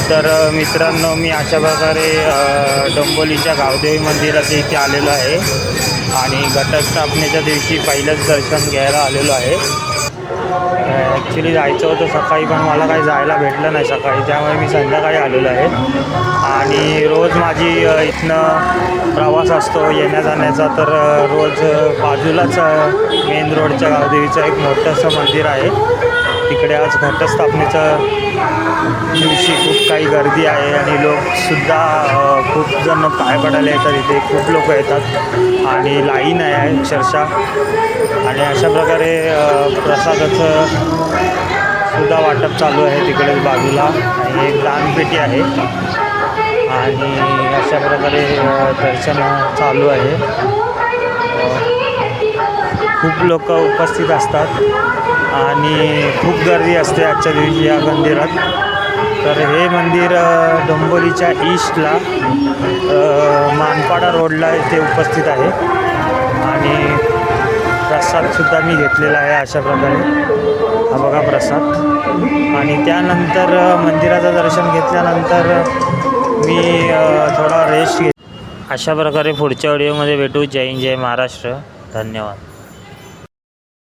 तर मित्रांनो, मी अशा प्रकारे डोंबिवलीच्या गावदेवी मंदिराच्या इथे आलेलो आहे आणि घटस्थापनेच्या दिवशी पहिलंच दर्शन घ्यायला आलेलो आहे. ॲक्च्युली जायचं होतं सकाळी, पण मला काही जायला भेटलं नाही सकाळी, त्यामुळे मी संध्याकाळी आलेलो आहे. आणि रोज माझी इथनं प्रवास असतो येण्या जाण्याचा, तर रोज बाजूलाच मेन रोडच्या गावदेवीचं एक मोठंसं मंदिर आहे. तिकडे आज घटस्थापनेचं दिवशी खूप काही गर्दी आहे आणि लोकसुद्धा खूप जण पाय पडायला येतात. इथे खूप लोक येतात आणि लाईन आहे अक्षरशः. आणि अशा प्रकारे प्रसादाचं सुद्धा वाटप चालू आहे तिकडेच बाजूला, आणि एक दानपेटी आहे आणि अशा प्रकारे दर्शन चालू आहे. खूप लोक उपस्थित असतात आणि खूप गर्दी असते आजच्या दिवशी या मंदिरात. तर हे मंदिर डोंबिवलीच्या ईस्टला मानपाडा रोडला इथे उपस्थित आहे. आणि प्रसादसुद्धा मी घेतलेला आहे अशा प्रकारे. हा बघा प्रसाद. आणि त्यानंतर मंदिराचं दर्शन घेतल्यानंतर मी थोडा रेस्ट घेत. अशा प्रकारे पुढच्या व्हिडिओमध्ये भेटू. जय हिंद, जय महाराष्ट्र. धन्यवाद.